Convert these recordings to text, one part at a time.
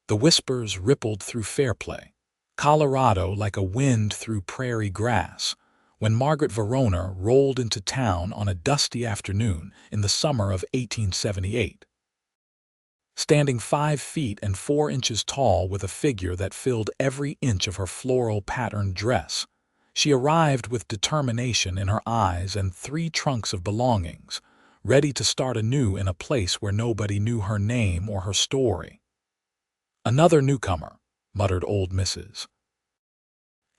The whispers rippled through Fairplay, Colorado like a wind through prairie grass, when Margaret Verona rolled into town on a dusty afternoon in the summer of 1878. Standing 5 feet and 4 inches tall with a figure that filled every inch of her floral-patterned dress, she arrived with determination in her eyes and 3 trunks of belongings, ready to start anew in a place where nobody knew her name or her story. "Another newcomer," muttered old Mrs.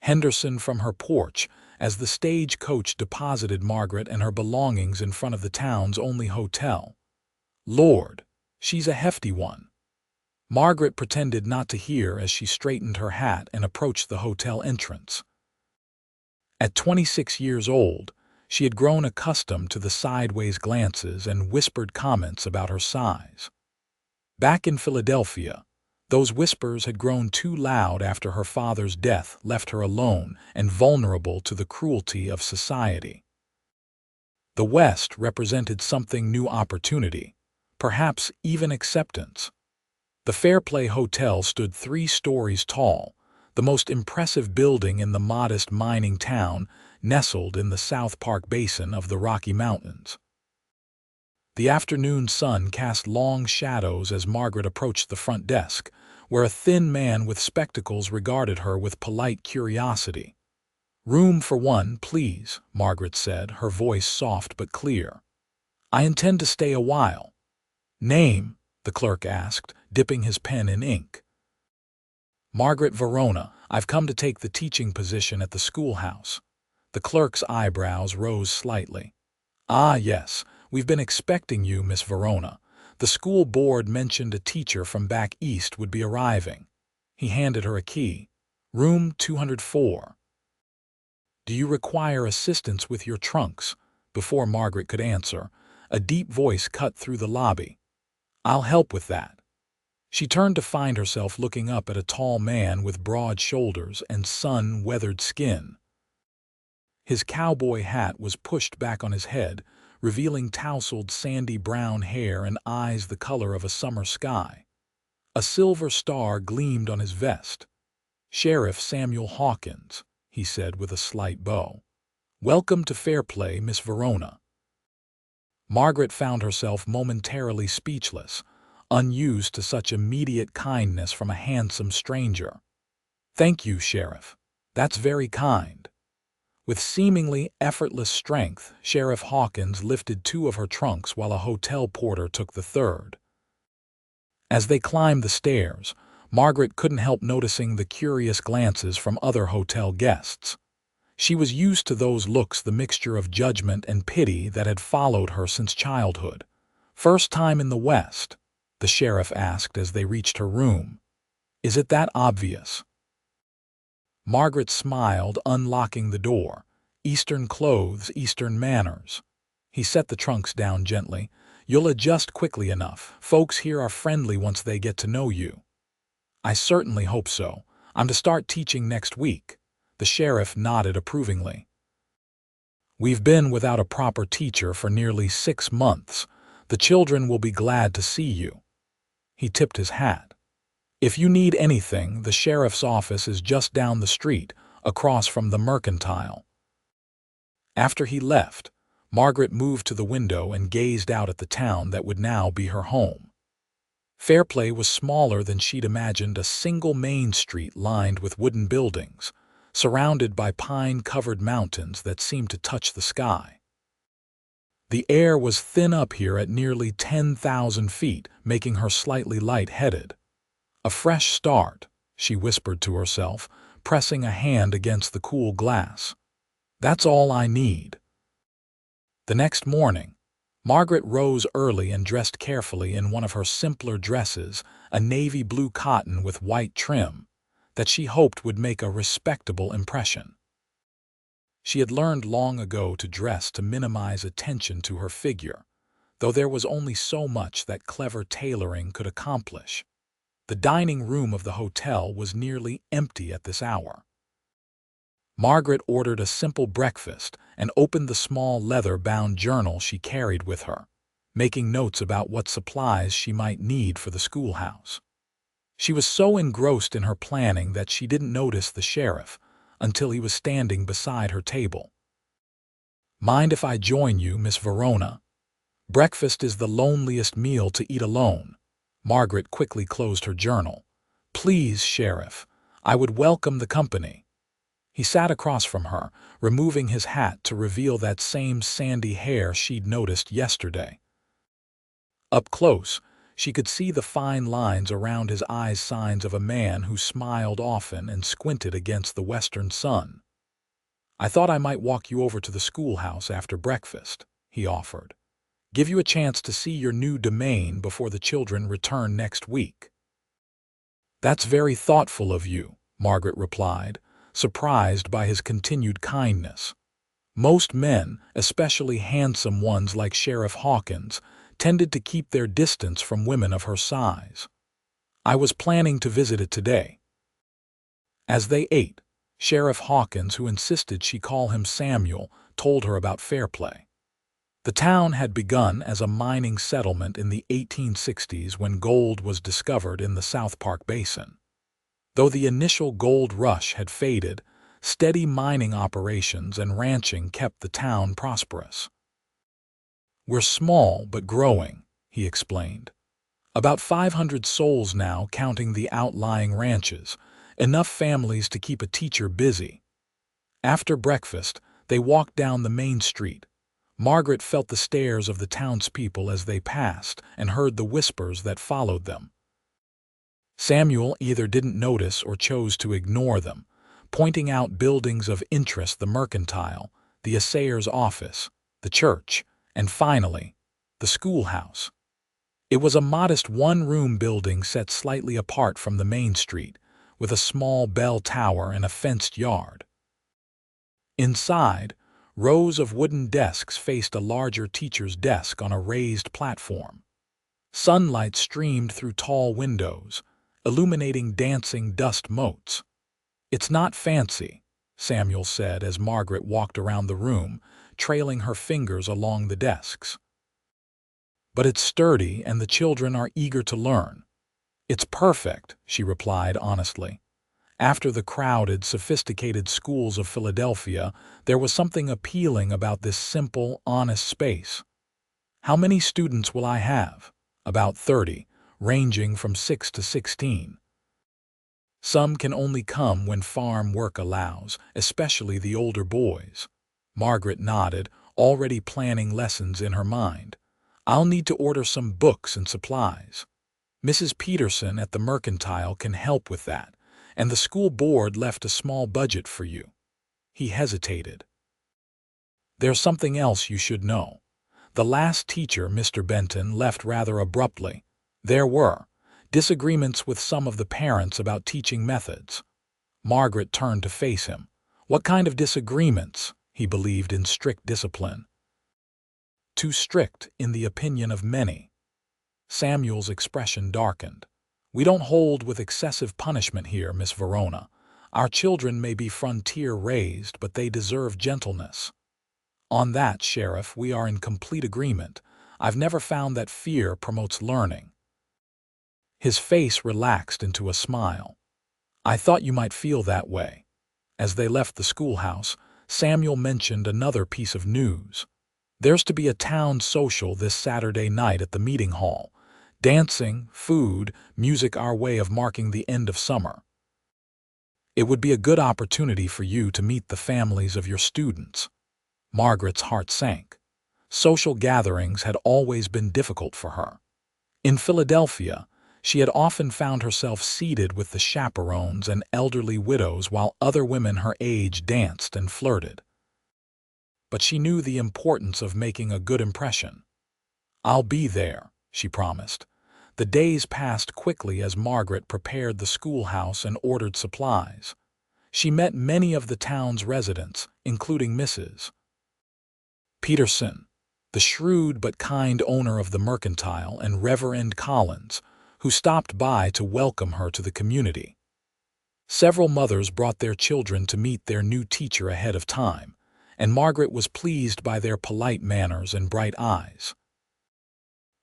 Henderson from her porch as the stagecoach deposited Margaret and her belongings in front of the town's only hotel. "Lord, she's a hefty one." Margaret pretended not to hear as she straightened her hat and approached the hotel entrance. At 26 years old, she had grown accustomed to the sideways glances and whispered comments about her size. Back in Philadelphia, those whispers had grown too loud after her father's death left her alone and vulnerable to the cruelty of society. The West represented something new: opportunity, perhaps even acceptance. The Fairplay Hotel stood 3 stories tall, the most impressive building in the modest mining town nestled in the South Park Basin of the Rocky Mountains. The afternoon sun cast long shadows as Margaret approached the front desk, where a thin man with spectacles regarded her with polite curiosity. "Room for one, please," Margaret said, her voice soft but clear. "I intend to stay a while." "Name?" the clerk asked, dipping his pen in ink. "Margaret Verona. I've come to take the teaching position at the schoolhouse." The clerk's eyebrows rose slightly. "Ah, yes, we've been expecting you, Miss Verona. The school board mentioned a teacher from back east would be arriving." He handed her a key. "Room 204. "Do you require assistance with your trunks?" Before Margaret could answer, a deep voice cut through the lobby. "I'll help with that." She turned to find herself looking up at a tall man with broad shoulders and sun-weathered skin. His cowboy hat was pushed back on his head, revealing tousled sandy brown hair and eyes the color of a summer sky. A silver star gleamed on his vest. "Sheriff Samuel Hawkins," he said with a slight bow. "Welcome to Fairplay, Miss Verona." Margaret found herself momentarily speechless, unused to such immediate kindness from a handsome stranger. "Thank you, Sheriff. That's very kind." With seemingly effortless strength, Sheriff Hawkins lifted 2 of her trunks while a hotel porter took the 3rd. As they climbed the stairs, Margaret couldn't help noticing the curious glances from other hotel guests. She was used to those looks, the mixture of judgment and pity that had followed her since childhood. "First time in the West?" the sheriff asked as they reached her room. "Is it that obvious?" Margaret smiled, unlocking the door. "Eastern clothes, Eastern manners." He set the trunks down gently. "You'll adjust quickly enough. Folks here are friendly once they get to know you." "I certainly hope so. I'm to start teaching next week." The sheriff nodded approvingly. "We've been without a proper teacher for nearly 6 months. The children will be glad to see you." He tipped his hat. "If you need anything, the sheriff's office is just down the street, across from the Mercantile." After he left, Margaret moved to the window and gazed out at the town that would now be her home. Fairplay was smaller than she'd imagined, a single main street lined with wooden buildings, surrounded by pine-covered mountains that seemed to touch the sky. The air was thin up here at nearly 10,000 feet, making her slightly light-headed. "A fresh start," she whispered to herself, pressing a hand against the cool glass. "That's all I need." The next morning, Margaret rose early and dressed carefully in one of her simpler dresses, a navy blue cotton with white trim, that she hoped would make a respectable impression. She had learned long ago to dress to minimize attention to her figure, though there was only so much that clever tailoring could accomplish. The dining room of the hotel was nearly empty at this hour. Margaret ordered a simple breakfast and opened the small leather-bound journal she carried with her, making notes about what supplies she might need for the schoolhouse. She was so engrossed in her planning that she didn't notice the sheriff until he was standing beside her table. "Mind if I join you, Miss Verona? Breakfast is the loneliest meal to eat alone." Margaret quickly closed her journal. "Please, Sheriff, I would welcome the company." He sat across from her, removing his hat to reveal that same sandy hair she'd noticed yesterday. Up close, she could see the fine lines around his eyes, signs of a man who smiled often and squinted against the western sun. "I thought I might walk you over to the schoolhouse after breakfast," he offered. "Give you a chance to see your new domain before the children return next week." "That's very thoughtful of you," Margaret replied, surprised by his continued kindness. Most men, especially handsome ones like Sheriff Hawkins, tended to keep their distance from women of her size. "I was planning to visit it today." As they ate, Sheriff Hawkins, who insisted she call him Samuel, told her about Fairplay. The town had begun as a mining settlement in the 1860s when gold was discovered in the South Park Basin. Though the initial gold rush had faded, steady mining operations and ranching kept the town prosperous. "We're small but growing," he explained. "About 500 souls now, counting the outlying ranches, enough families to keep a teacher busy." After breakfast, they walked down the main street. Margaret felt the stares of the townspeople as they passed and heard the whispers that followed them. Samuel either didn't notice or chose to ignore them, pointing out buildings of interest: the mercantile, the assayer's office, the church, and finally, the schoolhouse. It was a modest one-room building set slightly apart from the main street, with a small bell tower and a fenced yard. Inside, rows of wooden desks faced a larger teacher's desk on a raised platform. Sunlight streamed through tall windows, illuminating dancing dust motes. "It's not fancy," Samuel said as Margaret walked around the room, trailing her fingers along the desks. "But it's sturdy and the children are eager to learn." "It's perfect," she replied honestly. After the crowded, sophisticated schools of Philadelphia, there was something appealing about this simple, honest space. "How many students will I have?" "About 30, ranging from 6 to 16. Some can only come when farm work allows, especially the older boys." Margaret nodded, already planning lessons in her mind. "I'll need to order some books and supplies. Mrs. Peterson at the mercantile can help with that, and the school board left a small budget for you." He hesitated. "There's something else you should know. The last teacher, Mr. Benton, left rather abruptly. There were disagreements with some of the parents about teaching methods." Margaret turned to face him. "What kind of disagreements?" He believed in strict discipline. "Too strict, in the opinion of many." Samuel's expression darkened. "We don't hold with excessive punishment here, Miss Verona. Our children may be frontier-raised, but they deserve gentleness." "On that, Sheriff, we are in complete agreement. I've never found that fear promotes learning." His face relaxed into a smile. "I thought you might feel that way." As they left the schoolhouse, Samuel mentioned another piece of news. "There's to be a town social this Saturday night at the meeting hall. Dancing, food, music, our way of marking the end of summer. It would be a good opportunity for you to meet the families of your students." Margaret's heart sank. Social gatherings had always been difficult for her. In Philadelphia, she had often found herself seated with the chaperones and elderly widows while other women her age danced and flirted. But she knew the importance of making a good impression. "I'll be there," she promised. The days passed quickly as Margaret prepared the schoolhouse and ordered supplies. She met many of the town's residents, including Mrs. Peterson, the shrewd but kind owner of the mercantile, and Reverend Collins, who stopped by to welcome her to the community. Several mothers brought their children to meet their new teacher ahead of time, and Margaret was pleased by their polite manners and bright eyes.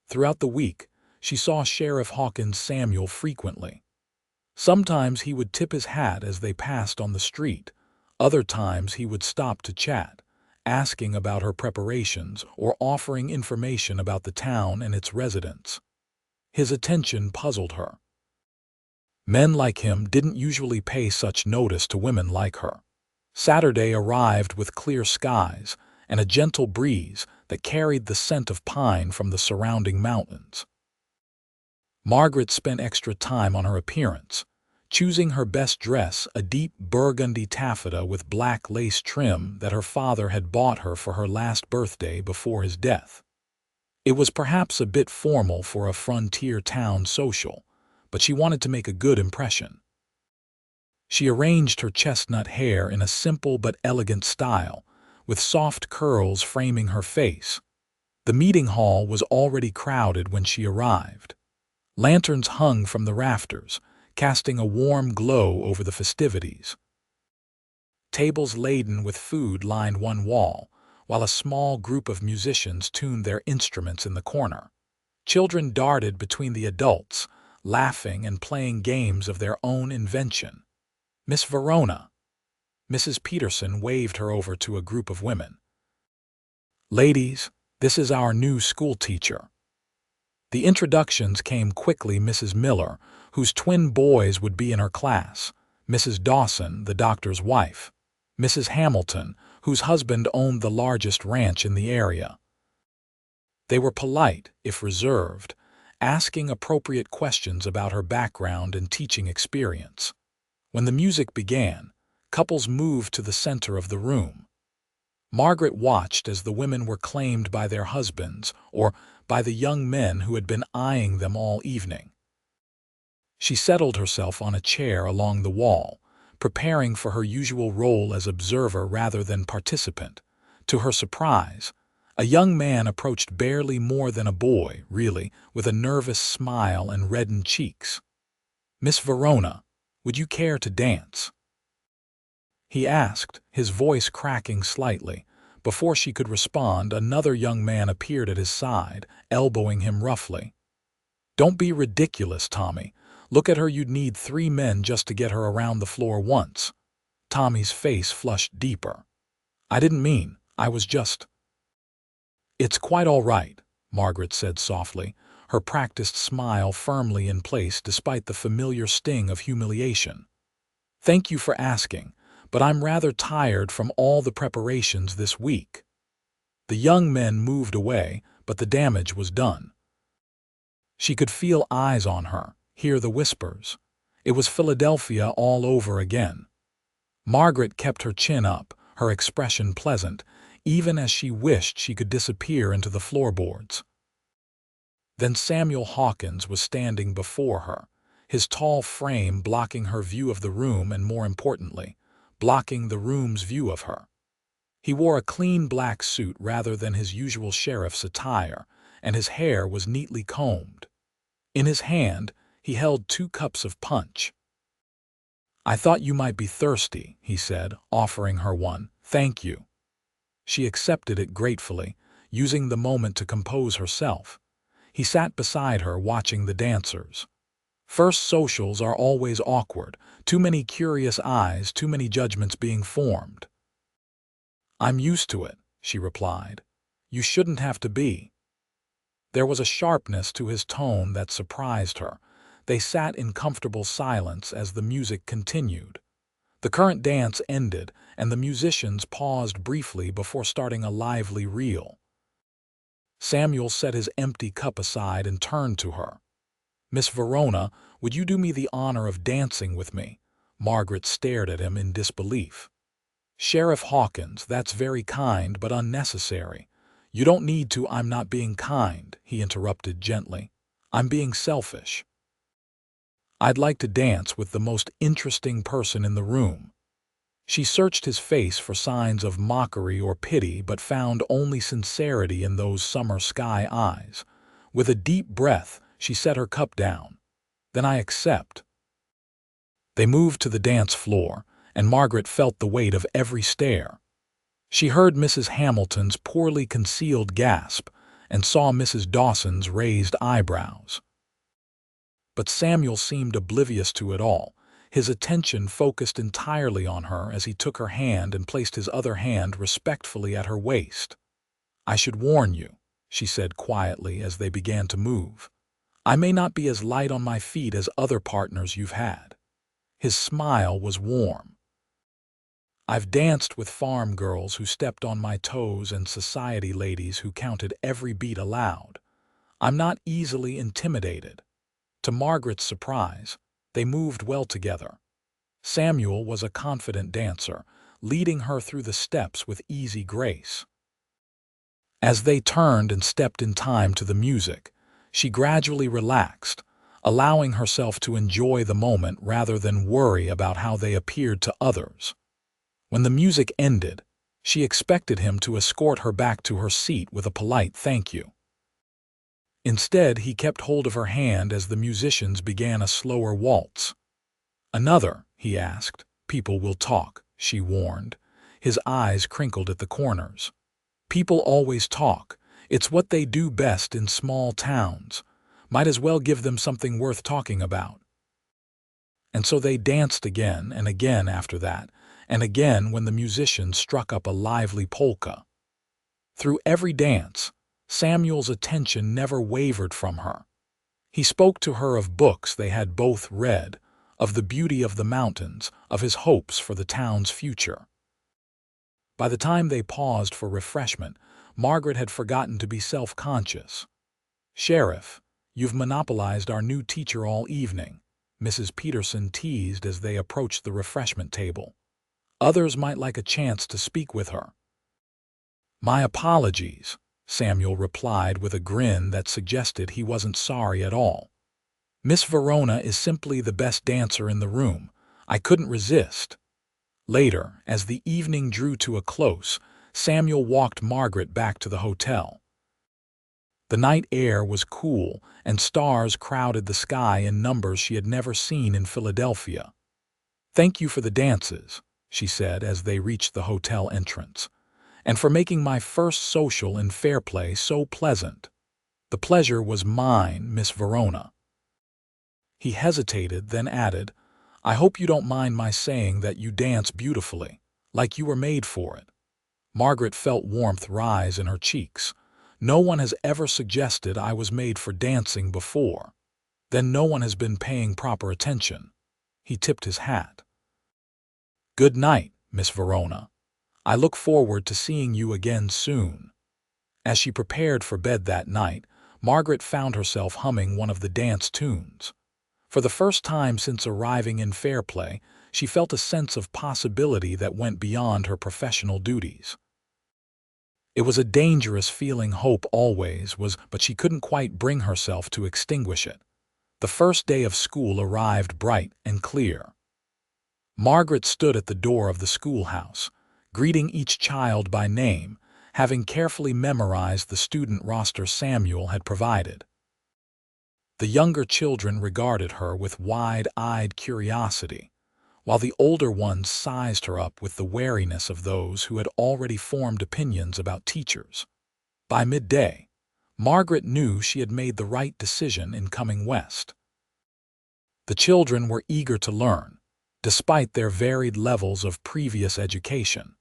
Throughout the week, she saw Sheriff Hawkins Samuel frequently. Sometimes he would tip his hat as they passed on the street. Other times he would stop to chat, asking about her preparations or offering information about the town and its residents. His attention puzzled her. Men like him didn't usually pay such notice to women like her. Saturday arrived with clear skies and a gentle breeze that carried the scent of pine from the surrounding mountains. Margaret spent extra time on her appearance, choosing her best dress, a deep burgundy taffeta with black lace trim that her father had bought her for her last birthday before his death. It was perhaps a bit formal for a frontier town social, but she wanted to make a good impression. She arranged her chestnut hair in a simple but elegant style, with soft curls framing her face. The meeting hall was already crowded when she arrived. Lanterns hung from the rafters, casting a warm glow over the festivities. Tables laden with food lined one wall, while a small group of musicians tuned their instruments in the corner. Children darted between the adults, laughing and playing games of their own invention. "Miss Verona." Mrs. Peterson waved her over to a group of women. "Ladies, this is our new schoolteacher." The introductions came quickly. Mrs. Miller, whose twin boys would be in her class, Mrs. Dawson, the doctor's wife, Mrs. Hamilton, whose husband owned the largest ranch in the area. They were polite, if reserved, asking appropriate questions about her background and teaching experience. When the music began, couples moved to the center of the room. Margaret watched as the women were claimed by their husbands or by the young men who had been eyeing them all evening. She settled herself on a chair along the wall, preparing for her usual role as observer rather than participant. To her surprise, a young man approached, barely more than a boy, really, with a nervous smile and reddened cheeks. "Miss Verona, would you care to dance?" he asked, his voice cracking slightly. Before she could respond, another young man appeared at his side, elbowing him roughly. "Don't be ridiculous, Tommy. Look at her. You'd need 3 men just to get her around the floor once." Tommy's face flushed deeper. "I didn't mean, I was just—" "It's quite all right," Margaret said softly, her practiced smile firmly in place despite the familiar sting of humiliation. "Thank you for asking, but I'm rather tired from all the preparations this week." The young men moved away, but the damage was done. She could feel eyes on her, hear the whispers. It was Philadelphia all over again. Margaret kept her chin up, her expression pleasant, even as she wished she could disappear into the floorboards. Then Samuel Hawkins was standing before her, his tall frame blocking her view of the room and, more importantly, blocking the room's view of her. He wore a clean black suit rather than his usual sheriff's attire, and his hair was neatly combed. In his hand, he held 2 cups of punch. "I thought you might be thirsty," he said, offering her one. "Thank you." She accepted it gratefully, using the moment to compose herself. He sat beside her, watching the dancers. First socials are always awkward, too many curious eyes, too many judgments being formed. "I'm used to it," she replied. "You shouldn't have to be." There was a sharpness to his tone that surprised her. They sat in comfortable silence as the music continued. The current dance ended, and the musicians paused briefly before starting a lively reel. Samuel set his empty cup aside and turned to her. "Miss Verona, would you do me the honor of dancing with me?" Margaret stared at him in disbelief. "Sheriff Hawkins, that's very kind but unnecessary." "You don't need to." "I'm not being kind," he interrupted gently. "I'm being selfish. I'd like to dance with the most interesting person in the room." She searched his face for signs of mockery or pity, but found only sincerity in those summer sky eyes. With a deep breath, she set her cup down. "Then I accept." They moved to the dance floor, and Margaret felt the weight of every stare. She heard Mrs. Hamilton's poorly concealed gasp and saw Mrs. Dawson's raised eyebrows. but Samuel seemed oblivious to it all. His attention focused entirely on her as he took her hand and placed his other hand respectfully at her waist. "I should warn you," she said quietly as they began to move. "I may not be as light on my feet as other partners you've had." His smile was warm. "I've danced with farm girls who stepped on my toes and society ladies who counted every beat aloud. I'm not easily intimidated." To Margaret's surprise, they moved well together. Samuel was a confident dancer, leading her through the steps with easy grace. As they turned and stepped in time to the music, she gradually relaxed, allowing herself to enjoy the moment rather than worry about how they appeared to others. When the music ended, she expected him to escort her back to her seat with a polite thank you. Instead, he kept hold of her hand as the musicians began a slower waltz. "Another?" he asked. "People will talk," she warned. His eyes crinkled at the corners. "People always talk. It's what they do best in small towns. Might as well give them something worth talking about." And so they danced again and again after that, and again when the musicians struck up a lively polka. Through every dance, Samuel's attention never wavered from her. He spoke to her of books they had both read, of the beauty of the mountains, of his hopes for the town's future. By the time they paused for refreshment, Margaret had forgotten to be self-conscious. "Sheriff, you've monopolized our new teacher all evening," Mrs. Peterson teased as they approached the refreshment table. "Others might like a chance to speak with her." "My apologies," Samuel replied with a grin that suggested he wasn't sorry at all. "Miss Verona is simply the best dancer in the room. I couldn't resist." Later, as the evening drew to a close, Samuel walked Margaret back to the hotel. The night air was cool, and stars crowded the sky in numbers she had never seen in Philadelphia. "Thank you for the dances," she said as they reached the hotel entrance, "and for making my first social in Fairplay so pleasant." "The pleasure was mine, Miss Verona." He hesitated, then added, "I hope you don't mind my saying that you dance beautifully, like you were made for it." Margaret felt warmth rise in her cheeks. "No one has ever suggested I was made for dancing before." "Then no one has been paying proper attention." He tipped his hat. "Good night, Miss Verona. I look forward to seeing you again soon." As she prepared for bed that night, Margaret found herself humming one of the dance tunes. For the first time since arriving in Fairplay, she felt a sense of possibility that went beyond her professional duties. It was a dangerous feeling, hope always was, but she couldn't quite bring herself to extinguish it. The first day of school arrived bright and clear. Margaret stood at the door of the schoolhouse, greeting each child by name, having carefully memorized the student roster Samuel had provided. The younger children regarded her with wide-eyed curiosity, while the older ones sized her up with the wariness of those who had already formed opinions about teachers. By midday, Margaret knew she had made the right decision in coming west. The children were eager to learn, despite their varied levels of previous education.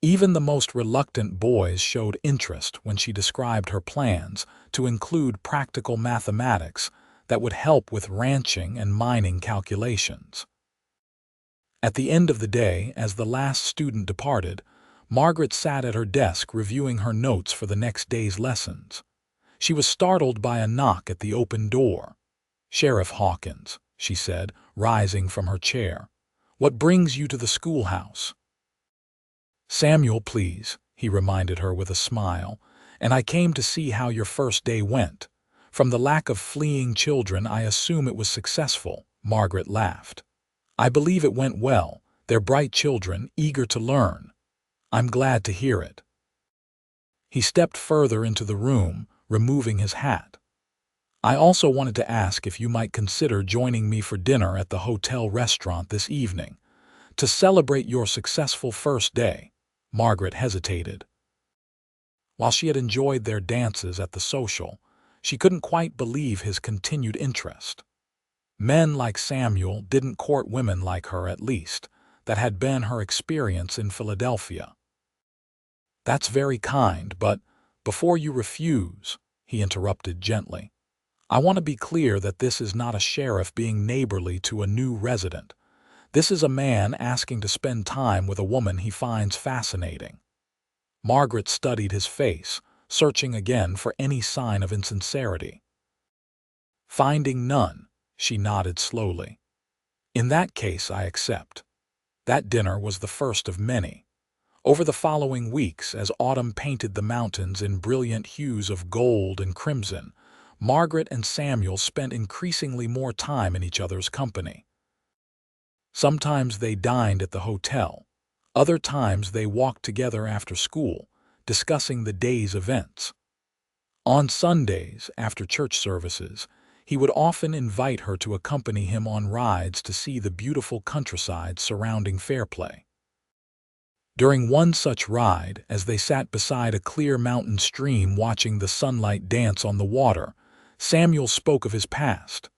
Even the most reluctant boys showed interest when she described her plans to include practical mathematics that would help with ranching and mining calculations. At the end of the day, as the last student departed, Margaret sat at her desk reviewing her notes for the next day's lessons. She was startled by a knock at the open door. "Sheriff Hawkins," she said, rising from her chair. "What brings you to the schoolhouse?" "Samuel, please," he reminded her with a smile, "and I came to see how your first day went. From the lack of fleeing children, I assume it was successful." Margaret laughed. "I believe it went well. They're bright children, eager to learn." "I'm glad to hear it." He stepped further into the room, removing his hat. "I also wanted to ask if you might consider joining me for dinner at the hotel restaurant this evening, to celebrate your successful first day." Margaret hesitated. While she had enjoyed their dances at the social, she couldn't quite believe his continued interest. Men like Samuel didn't court women like her, at least. That had been her experience in Philadelphia. "That's very kind, but before you refuse," he interrupted gently, "I want to be clear that this is not a sheriff being neighborly to a new resident. This is a man asking to spend time with a woman he finds fascinating." Margaret studied his face, searching again for any sign of insincerity. Finding none, she nodded slowly. "In that case, I accept." That dinner was the first of many. Over the following weeks, as autumn painted the mountains in brilliant hues of gold and crimson, Margaret and Samuel spent increasingly more time in each other's company. Sometimes they dined at the hotel. Other times they walked together after school, discussing the day's events. On Sundays, after church services, he would often invite her to accompany him on rides to see the beautiful countryside surrounding Fairplay. During one such ride, as they sat beside a clear mountain stream watching the sunlight dance on the water, Samuel spoke of his past.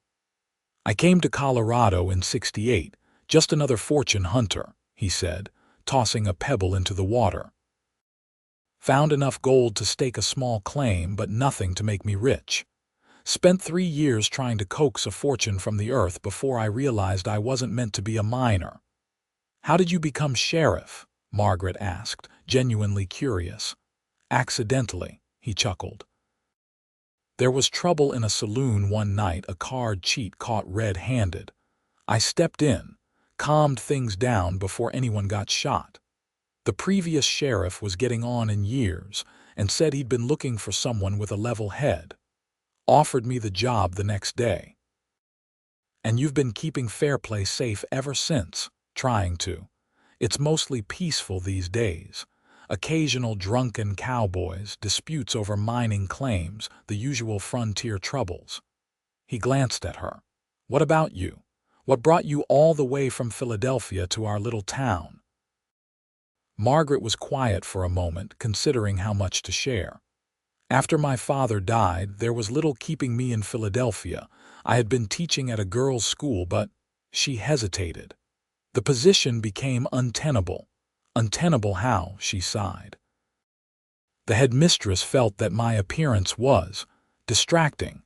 "I came to Colorado in '68, just another fortune hunter," he said, tossing a pebble into the water. "Found enough gold to stake a small claim, but nothing to make me rich. Spent 3 years trying to coax a fortune from the earth before I realized I wasn't meant to be a miner." "How did you become sheriff?" Margaret asked, genuinely curious. "Accidentally," he chuckled. "There was trouble in a saloon one night, a card cheat caught red-handed. I stepped in, calmed things down before anyone got shot. The previous sheriff was getting on in years and said he'd been looking for someone with a level head. Offered me the job the next day." "And you've been keeping Fairplay safe ever since?" "Trying to. It's mostly peaceful these days. Occasional drunken cowboys, disputes over mining claims, the usual frontier troubles." He glanced at her. "What about you? What brought you all the way from Philadelphia to our little town?" Margaret was quiet for a moment, considering how much to share. "After my father died, there was little keeping me in Philadelphia. I had been teaching at a girls' school, but—" She hesitated. "The position became untenable." "Untenable how?" she sighed. "The headmistress felt that my appearance was distracting.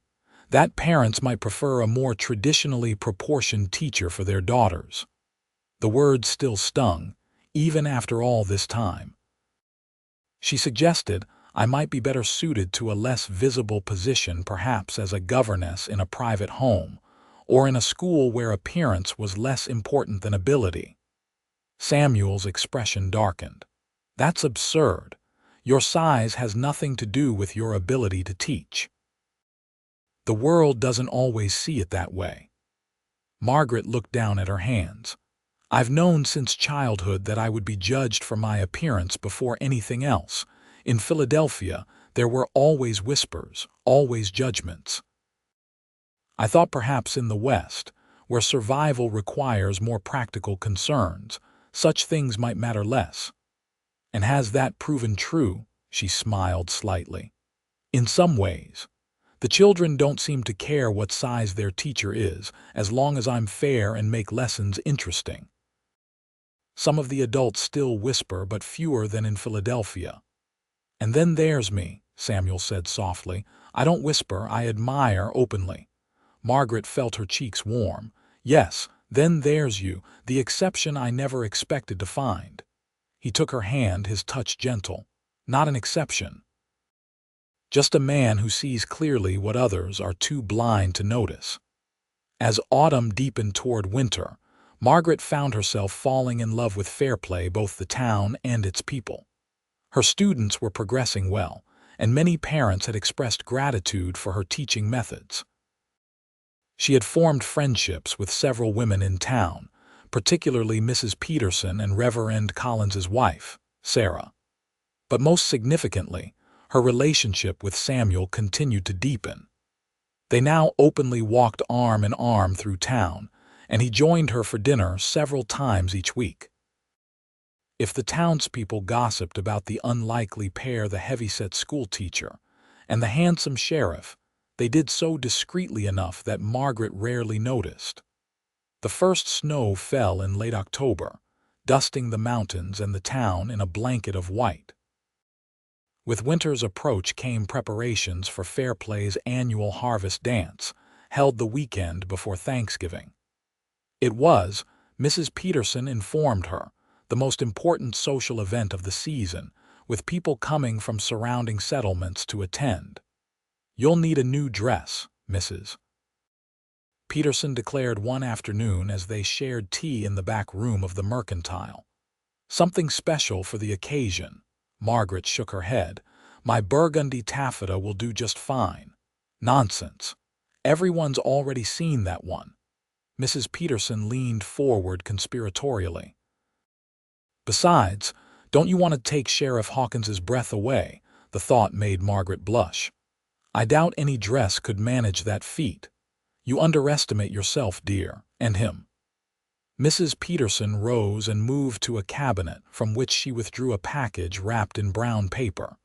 That parents might prefer a more traditionally proportioned teacher for their daughters." The words still stung, even after all this time. She suggested I might be better suited to a less visible position, perhaps as a governess in a private home, or in a school where appearance was less important than ability. Samuel's expression darkened. "That's absurd. Your size has nothing to do with your ability to teach." "The world doesn't always see it that way." Margaret looked down at her hands. "I've known since childhood that I would be judged for my appearance before anything else. In Philadelphia, there were always whispers, always judgments. I thought perhaps in the West, where survival requires more practical concerns, such things might matter less." "And has that proven true?" She smiled slightly. "In some ways. The children don't seem to care what size their teacher is, as long as I'm fair and make lessons interesting. Some of the adults still whisper, but fewer than in Philadelphia." "And then there's me," Samuel said softly. "I don't whisper, I admire openly." Margaret felt her cheeks warm. "Yes, then there's you, the exception I never expected to find." He took her hand, his touch gentle. "Not an exception. Just a man who sees clearly what others are too blind to notice." As autumn deepened toward winter, Margaret found herself falling in love with Fairplay, both the town and its people. Her students were progressing well, and many parents had expressed gratitude for her teaching methods. She had formed friendships with several women in town, particularly Mrs. Peterson and Reverend Collins's wife, Sarah. But most significantly, her relationship with Samuel continued to deepen. They now openly walked arm in arm through town, and he joined her for dinner several times each week. If the townspeople gossiped about the unlikely pair, the heavyset schoolteacher and the handsome sheriff, They did so discreetly enough that Margaret rarely noticed. The first snow fell in late October, dusting the mountains and the town in a blanket of white. With winter's approach came preparations for Fairplay's annual harvest dance, held the weekend before Thanksgiving. It was, Mrs. Peterson informed her, the most important social event of the season, with people coming from surrounding settlements to attend. "You'll need a new dress, Mrs. Peterson declared one afternoon as they shared tea in the back room of the Mercantile. "Something special for the occasion." Margaret shook her head. "My burgundy taffeta will do just fine." "Nonsense. Everyone's already seen that one." Mrs. Peterson leaned forward conspiratorially. "Besides, don't you want to take Sheriff Hawkins's breath away?" The thought made Margaret blush. "I doubt any dress could manage that feat. You underestimate yourself, dear, and him." Mrs. Peterson rose and moved to a cabinet from which she withdrew a package wrapped in brown paper.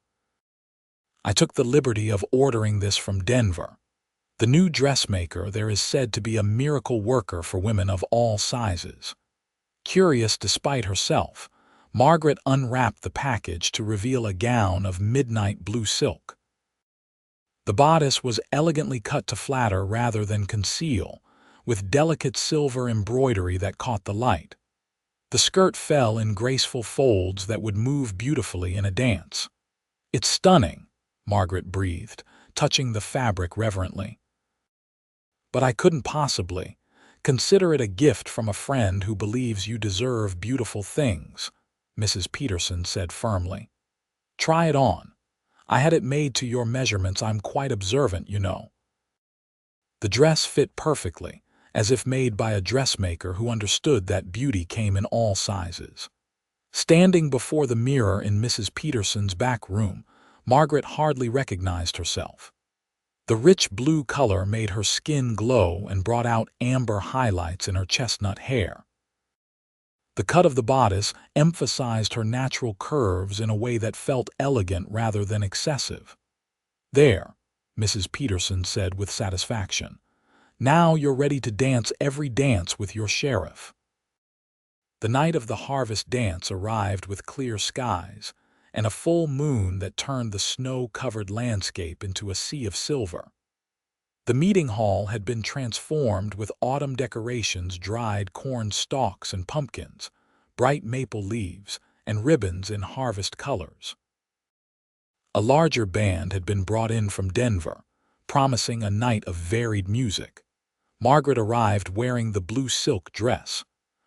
"I took the liberty of ordering this from Denver. The new dressmaker there is said to be a miracle worker for women of all sizes." Curious despite herself, Margaret unwrapped the package to reveal a gown of midnight blue silk. The bodice was elegantly cut to flatter rather than conceal, with delicate silver embroidery that caught the light. The skirt fell in graceful folds that would move beautifully in a dance. "It's stunning," Margaret breathed, touching the fabric reverently. "But I couldn't possibly. Consider it a gift from a friend who believes you deserve beautiful things," Mrs. Peterson said firmly. "Try it on. I had it made to your measurements. I'm quite observant, you know." The dress fit perfectly, as if made by a dressmaker who understood that beauty came in all sizes. Standing before the mirror in Mrs. Peterson's back room, Margaret hardly recognized herself. The rich blue color made her skin glow and brought out amber highlights in her chestnut hair. The cut of the bodice emphasized her natural curves in a way that felt elegant rather than excessive. "There," Mrs. Peterson said with satisfaction. "Now you're ready to dance every dance with your sheriff." The night of the harvest dance arrived with clear skies and a full moon that turned the snow-covered landscape into a sea of silver. The meeting hall had been transformed with autumn decorations, dried corn stalks and pumpkins, bright maple leaves, and ribbons in harvest colors. A larger band had been brought in from Denver, promising a night of varied music. Margaret arrived wearing the blue silk dress,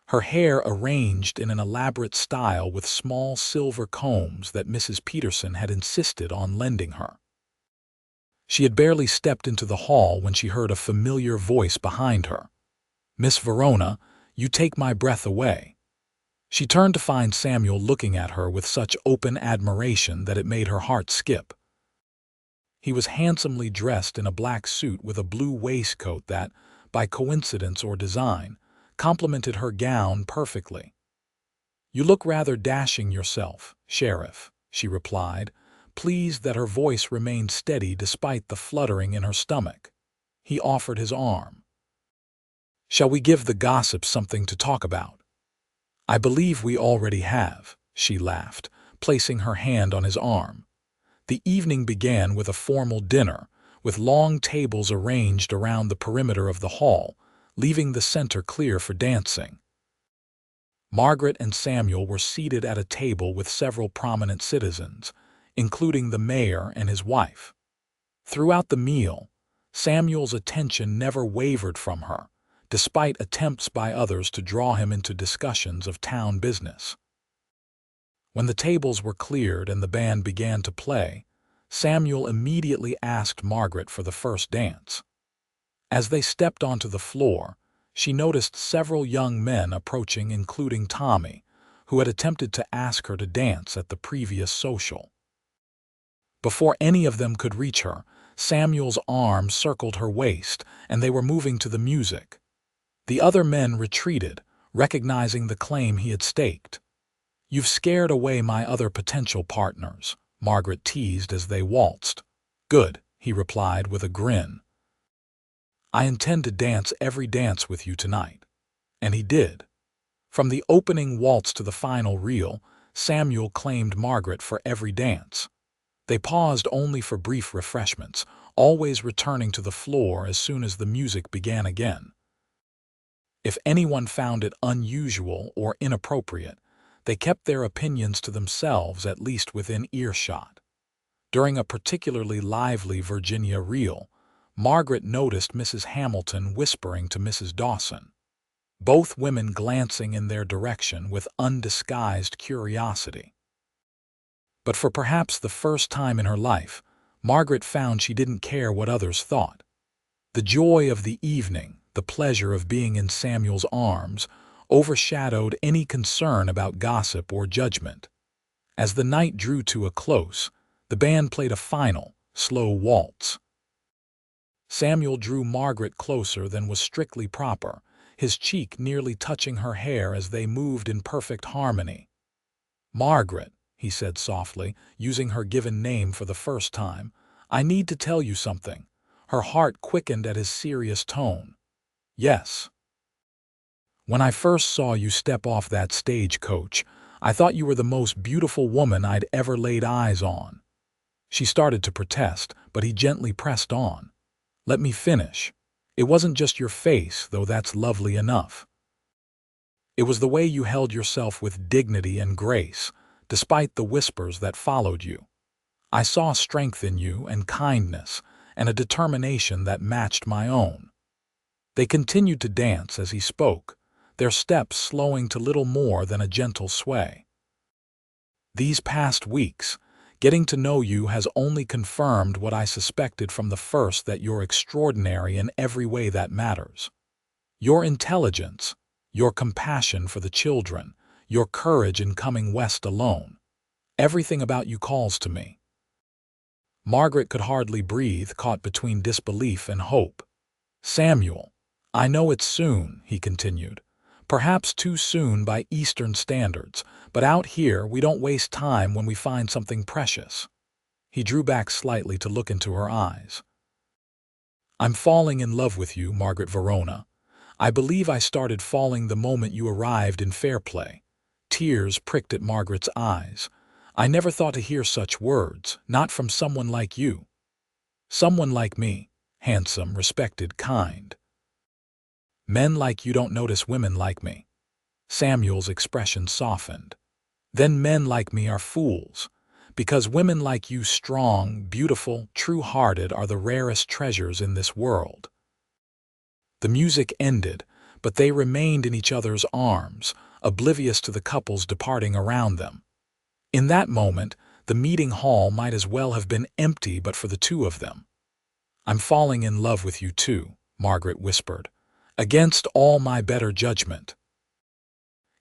her hair arranged in an elaborate style with small silver combs that Mrs. Peterson had insisted on lending her. She had barely stepped into the hall when she heard a familiar voice behind her. "Miss Verona, you take my breath away." She turned to find Samuel looking at her with such open admiration that it made her heart skip. He was handsomely dressed in a black suit with a blue waistcoat that, by coincidence or design, complemented her gown perfectly. "You look rather dashing yourself, Sheriff," she replied, pleased that her voice remained steady despite the fluttering in her stomach. He offered his arm. "Shall we give the gossip something to talk about?" "I believe we already have," she laughed, placing her hand on his arm. The evening began with a formal dinner, with long tables arranged around the perimeter of the hall, leaving the center clear for dancing. Margaret and Samuel were seated at a table with several prominent citizens, including the mayor and his wife. Throughout the meal, Samuel's attention never wavered from her, despite attempts by others to draw him into discussions of town business. When the tables were cleared and the band began to play, Samuel immediately asked Margaret for the first dance. As they stepped onto the floor, she noticed several young men approaching, including Tommy, who had attempted to ask her to dance at the previous social. Before any of them could reach her, Samuel's arm circled her waist, and they were moving to the music. The other men retreated, recognizing the claim he had staked. "You've scared away my other potential partners," Margaret teased as they waltzed. "Good," he replied with a grin. "I intend to dance every dance with you tonight." And he did. From the opening waltz to the final reel, Samuel claimed Margaret for every dance. They paused only for brief refreshments, always returning to the floor as soon as the music began again. If anyone found it unusual or inappropriate, they kept their opinions to themselves, at least within earshot. During a particularly lively Virginia reel, Margaret noticed Mrs. Hamilton whispering to Mrs. Dawson, both women glancing in their direction with undisguised curiosity. But for perhaps the first time in her life, Margaret found she didn't care what others thought. The joy of the evening, the pleasure of being in Samuel's arms, overshadowed any concern about gossip or judgment. As the night drew to a close, the band played a final, slow waltz. Samuel drew Margaret closer than was strictly proper, his cheek nearly touching her hair as they moved in perfect harmony. "Margaret," he said softly, using her given name for the first time, "I need to tell you something." Her heart quickened at his serious tone. "Yes." "When I first saw you step off that stagecoach, I thought you were the most beautiful woman I'd ever laid eyes on." She started to protest, but he gently pressed on. "Let me finish. It wasn't just your face, though that's lovely enough. It was the way you held yourself with dignity and grace, despite the whispers that followed you. I saw strength in you and kindness, and a determination that matched my own." They continued to dance as he spoke, their steps slowing to little more than a gentle sway. "These past weeks, getting to know you has only confirmed what I suspected from the first, that you're extraordinary in every way that matters. Your intelligence, your compassion for the children, your courage in coming west alone. Everything about you calls to me." Margaret could hardly breathe, caught between disbelief and hope. "Samuel, I know it's soon," he continued. "Perhaps too soon by Eastern standards, but out here we don't waste time when we find something precious." He drew back slightly to look into her eyes. "I'm falling in love with you, Margaret Verona. I believe I started falling the moment you arrived in Fairplay." Tears pricked at Margaret's eyes. "I never thought to hear such words, not from someone like you. Someone like me, handsome, respected, kind. Men like you don't notice women like me." Samuel's expression softened. "Then men like me are fools, because women like you, strong, beautiful, true-hearted, are the rarest treasures in this world." The music ended, but they remained in each other's arms, oblivious to the couples departing around them. In that moment, the meeting hall might as well have been empty but for the two of them. "I'm falling in love with you too," Margaret whispered, "against all my better judgment."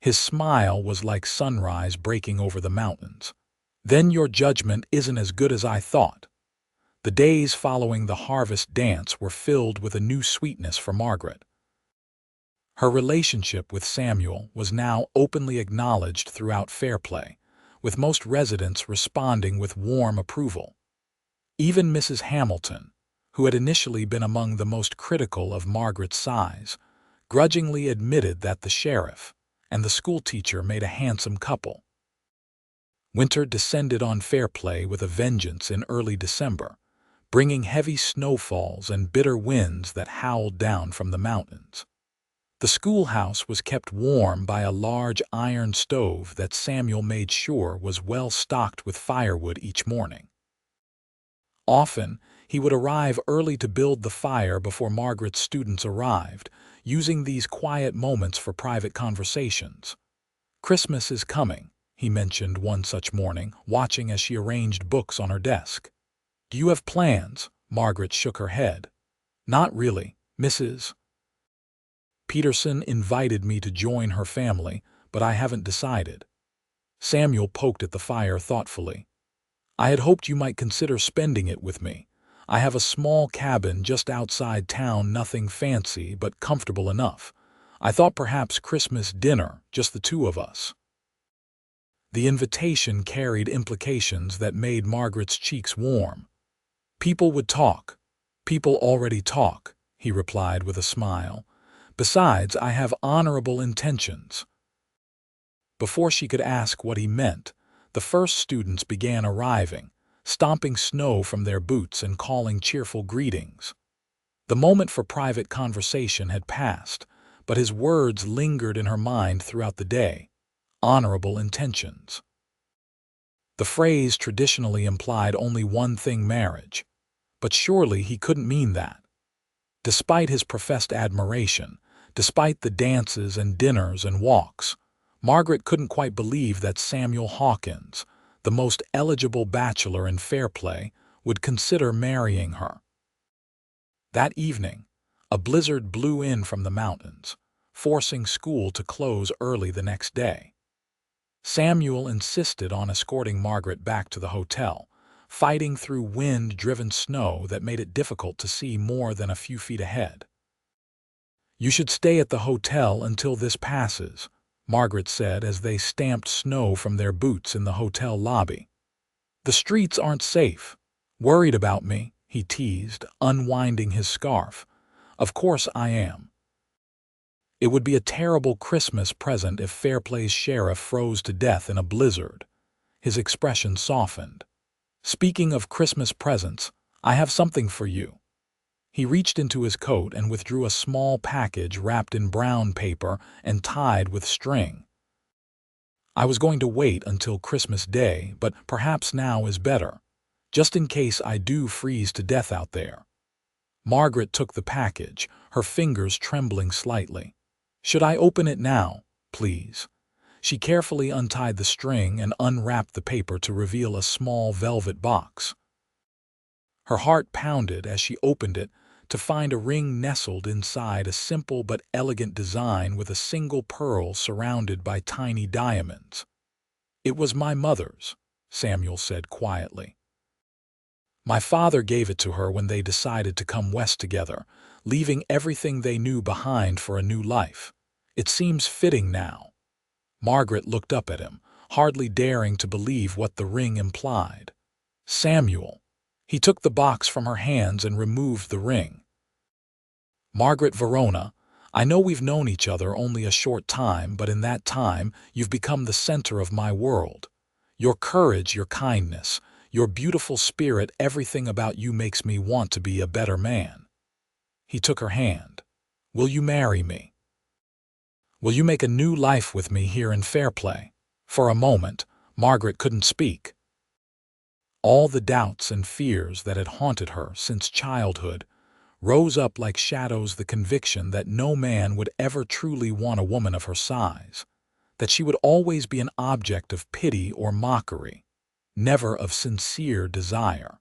His smile was like sunrise breaking over the mountains. "Then your judgment isn't as good as I thought." The days following the harvest dance were filled with a new sweetness for Margaret. Her relationship with Samuel was now openly acknowledged throughout Fairplay, with most residents responding with warm approval. Even Mrs. Hamilton, who had initially been among the most critical of Margaret's size, grudgingly admitted that the sheriff and the schoolteacher made a handsome couple. Winter descended on Fairplay with a vengeance in early December, bringing heavy snowfalls and bitter winds that howled down from the mountains. The schoolhouse was kept warm by a large iron stove that Samuel made sure was well stocked with firewood each morning. Often, he would arrive early to build the fire before Margaret's students arrived, using these quiet moments for private conversations. "Christmas is coming," he mentioned one such morning, watching as she arranged books on her desk. "Do you have plans?" Margaret shook her head. "Not really, Mrs. Peterson invited me to join her family, but I haven't decided." Samuel poked at the fire thoughtfully. "I had hoped you might consider spending it with me. I have a small cabin just outside town, nothing fancy, but comfortable enough. I thought perhaps Christmas dinner, just the two of us." The invitation carried implications that made Margaret's cheeks warm. People would talk. People already talk, he replied with a smile. Besides, I have honorable intentions. Before she could ask what he meant, the first students began arriving, stomping snow from their boots and calling cheerful greetings. The moment for private conversation had passed, but his words lingered in her mind throughout the day. Honorable intentions. The phrase traditionally implied only one thing: marriage. But surely he couldn't mean that. Despite his professed admiration, despite the dances and dinners and walks, Margaret couldn't quite believe that Samuel Hawkins, the most eligible bachelor in Fairplay, would consider marrying her. That evening, a blizzard blew in from the mountains, forcing school to close early the next day. Samuel insisted on escorting Margaret back to the hotel, fighting through wind-driven snow that made it difficult to see more than a few feet ahead. "You should stay at the hotel until this passes," Margaret said as they stamped snow from their boots in the hotel lobby. "The streets aren't safe. Worried about me?" he teased, unwinding his scarf. "Of course I am. It would be a terrible Christmas present if Fairplay's sheriff froze to death in a blizzard." His expression softened. "Speaking of Christmas presents, I have something for you." He reached into his coat and withdrew a small package wrapped in brown paper and tied with string. "I was going to wait until Christmas Day, but perhaps now is better, just in case I do freeze to death out there." Margaret took the package, her fingers trembling slightly. "Should I open it now, please?" She carefully untied the string and unwrapped the paper to reveal a small velvet box. Her heart pounded as she opened it to find a ring nestled inside, a simple but elegant design with a single pearl surrounded by tiny diamonds. "It was my mother's," Samuel said quietly. "My father gave it to her when they decided to come west together, leaving everything they knew behind for a new life. It seems fitting now." Margaret looked up at him, hardly daring to believe what the ring implied. "Samuel." He took the box from her hands and removed the ring. "Margaret Verona, I know we've known each other only a short time, but in that time you've become the center of my world. Your courage, your kindness, your beautiful spirit, everything about you makes me want to be a better man." He took her hand. "Will you marry me? Will you make a new life with me here in Fairplay?" For a moment, Margaret couldn't speak. All the doubts and fears that had haunted her since childhood rose up like shadows, the conviction that no man would ever truly want a woman of her size, that she would always be an object of pity or mockery, never of sincere desire.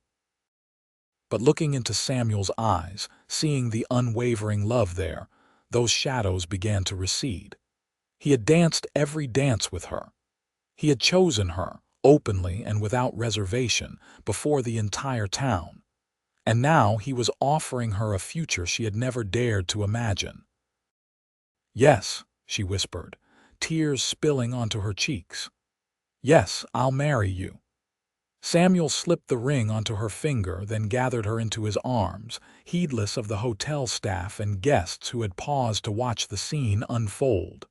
But looking into Samuel's eyes, seeing the unwavering love there, those shadows began to recede. He had danced every dance with her. He had chosen her, openly and without reservation, before the entire town. And now he was offering her a future she had never dared to imagine. "Yes," she whispered, tears spilling onto her cheeks. "Yes, I'll marry you." Samuel slipped the ring onto her finger, then gathered her into his arms, heedless of the hotel staff and guests who had paused to watch the scene unfold.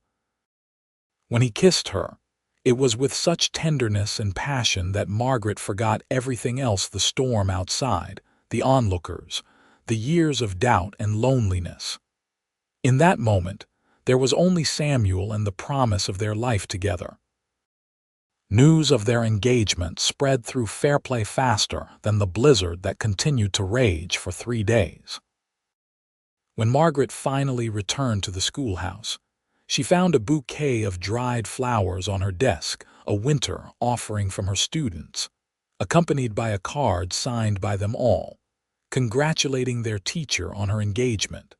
When he kissed her, it was with such tenderness and passion that Margaret forgot everything else: the storm outside, the onlookers, the years of doubt and loneliness. In that moment, there was only Samuel and the promise of their life together. News of their engagement spread through Fairplay faster than the blizzard that continued to rage for 3 days. When Margaret finally returned to the schoolhouse, she found a bouquet of dried flowers on her desk, a winter offering from her students, accompanied by a card signed by them all, congratulating their teacher on her engagement.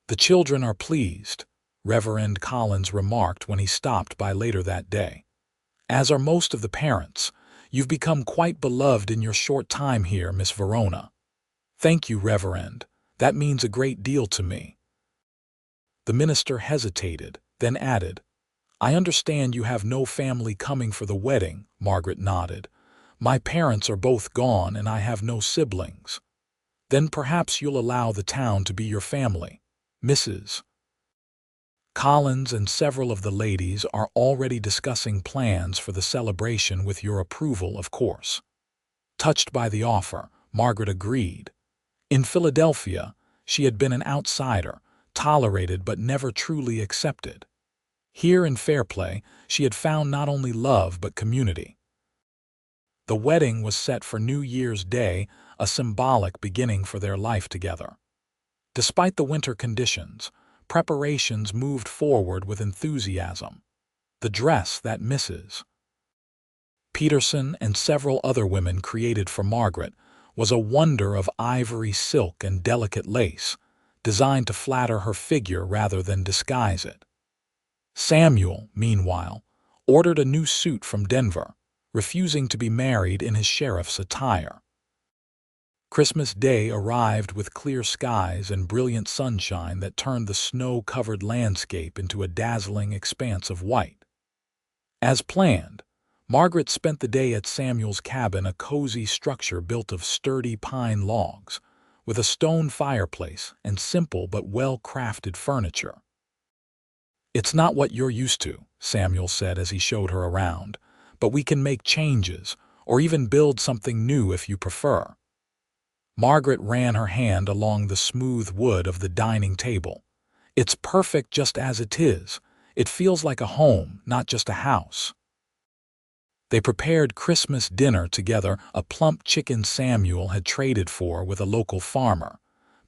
"The children are pleased," Reverend Collins remarked when he stopped by later that day. "As are most of the parents. You've become quite beloved in your short time here, Miss Verona." "Thank you, Reverend. That means a great deal to me." The minister hesitated, then added, "I understand you have no family coming for the wedding." Margaret nodded. My parents are both gone and I have no siblings. Then perhaps you'll allow the town to be your family, Mrs. Collins and several of the ladies are already discussing plans for the celebration with your approval, of course. Touched by the offer, Margaret agreed. In Philadelphia, she had been an outsider, tolerated but never truly accepted. Here in Fairplay, she had found not only love but community. The wedding was set for New Year's Day, a symbolic beginning for their life together. Despite the winter conditions, preparations moved forward with enthusiasm. The dress that Mrs. Peterson and several other women created for Margaret was a wonder of ivory silk and delicate lace, designed to flatter her figure rather than disguise it. Samuel, meanwhile, ordered a new suit from Denver, refusing to be married in his sheriff's attire. Christmas Day arrived with clear skies and brilliant sunshine that turned the snow-covered landscape into a dazzling expanse of white. As planned, Margaret spent the day at Samuel's cabin, a cozy structure built of sturdy pine logs, with a stone fireplace and simple but well-crafted furniture. "It's not what you're used to," Samuel said as he showed her around, "but we can make changes, or even build something new if you prefer." Margaret ran her hand along the smooth wood of the dining table. "It's perfect just as it is. It feels like a home, not just a house." They prepared Christmas dinner together, a plump chicken Samuel had traded for with a local farmer,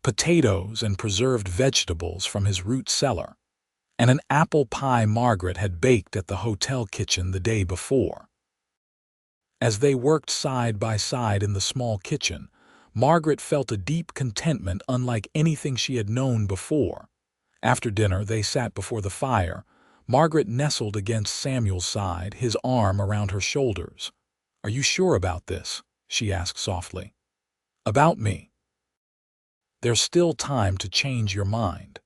potatoes and preserved vegetables from his root cellar, and an apple pie Margaret had baked at the hotel kitchen the day before. As they worked side by side in the small kitchen, Margaret felt a deep contentment unlike anything she had known before. After dinner, they sat before the fire, Margaret nestled against Samuel's side, his arm around her shoulders. "Are you sure about this?" she asked softly. "About me?" "There's still time to change your mind."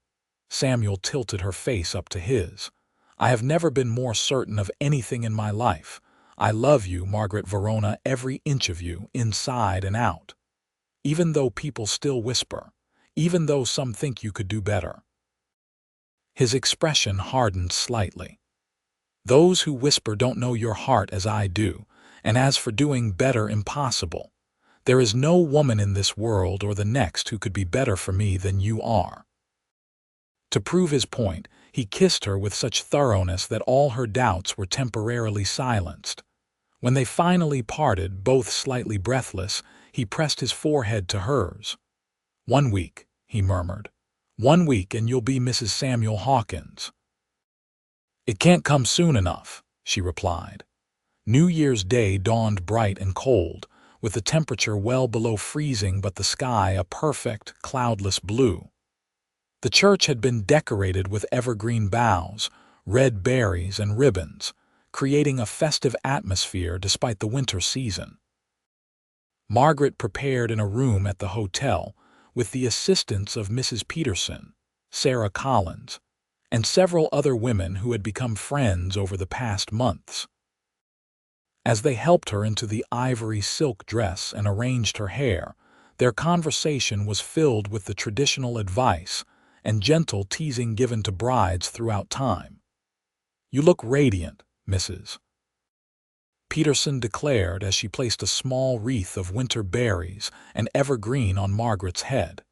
Samuel tilted her face up to his. "I have never been more certain of anything in my life. I love you, Margaret Verona, every inch of you, inside and out. Even though people still whisper, even though some think you could do better." His expression hardened slightly. "Those who whisper don't know your heart as I do, and as for doing better, impossible. There is no woman in this world or the next who could be better for me than you are." To prove his point, he kissed her with such thoroughness that all her doubts were temporarily silenced. When they finally parted, both slightly breathless, he pressed his forehead to hers. "1 week," he murmured. "1 week and you'll be Mrs. Samuel Hawkins." "It can't come soon enough," she replied. New Year's Day dawned bright and cold, with the temperature well below freezing but the sky a perfect, cloudless blue. The church had been decorated with evergreen boughs, red berries, and ribbons, creating a festive atmosphere despite the winter season. Margaret prepared in a room at the hotel with the assistance of Mrs. Peterson, Sarah Collins, and several other women who had become friends over the past months. As they helped her into the ivory silk dress and arranged her hair, their conversation was filled with the traditional advice and gentle teasing given to brides throughout time. "You look radiant, Mrs. Peterson declared as she placed a small wreath of winter berries and evergreen on Margaret's head.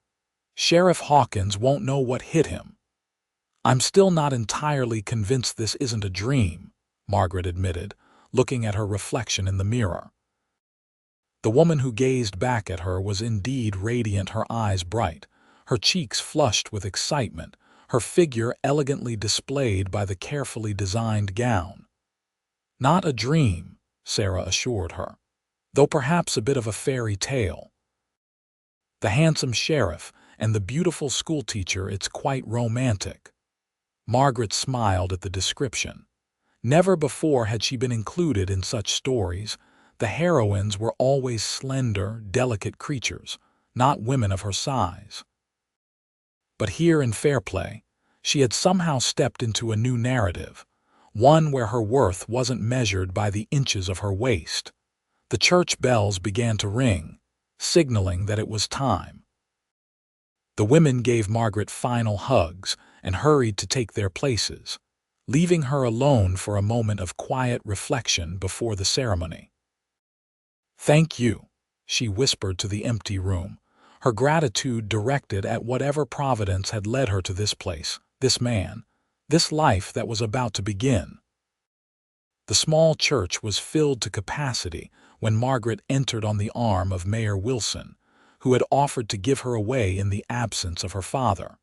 "Sheriff Hawkins won't know what hit him." "I'm still not entirely convinced this isn't a dream," Margaret admitted, looking at her reflection in the mirror. The woman who gazed back at her was indeed radiant, her eyes bright, her cheeks flushed with excitement, her figure elegantly displayed by the carefully designed gown. "Not a dream," Sarah assured her, "though perhaps a bit of a fairy tale. The handsome sheriff and the beautiful schoolteacher, it's quite romantic." Margaret smiled at the description. Never before had she been included in such stories. The heroines were always slender, delicate creatures, not women of her size. But here in Fairplay, she had somehow stepped into a new narrative, one where her worth wasn't measured by the inches of her waist. The church bells began to ring, signaling that it was time. The women gave Margaret final hugs and hurried to take their places, leaving her alone for a moment of quiet reflection before the ceremony. "Thank you," she whispered to the empty room, her gratitude directed at whatever providence had led her to this place, this man, this life that was about to begin. The small church was filled to capacity when Margaret entered on the arm of Mayor Wilson, who had offered to give her away in the absence of her father.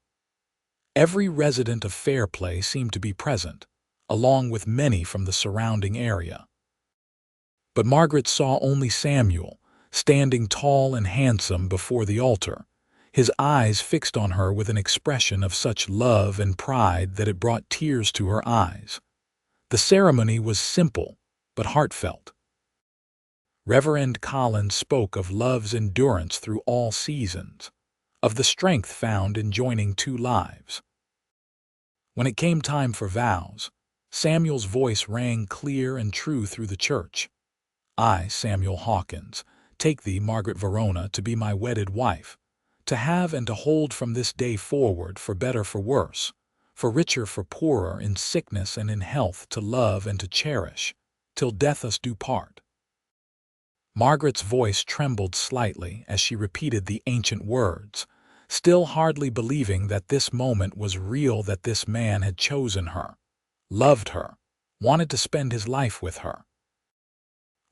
Every resident of Fairplay seemed to be present, along with many from the surrounding area. But Margaret saw only Samuel, standing tall and handsome before the altar, his eyes fixed on her with an expression of such love and pride that it brought tears to her eyes. The ceremony was simple, but heartfelt. Reverend Collins spoke of love's endurance through all seasons, of the strength found in joining two lives. When it came time for vows, Samuel's voice rang clear and true through the church. "I, Samuel Hawkins, take thee, Margaret Verona, to be my wedded wife, to have and to hold from this day forward, for better for worse, for richer for poorer, in sickness and in health, to love and to cherish, till death us do part." Margaret's voice trembled slightly as she repeated the ancient words, still hardly believing that this moment was real, that this man had chosen her, loved her, wanted to spend his life with her.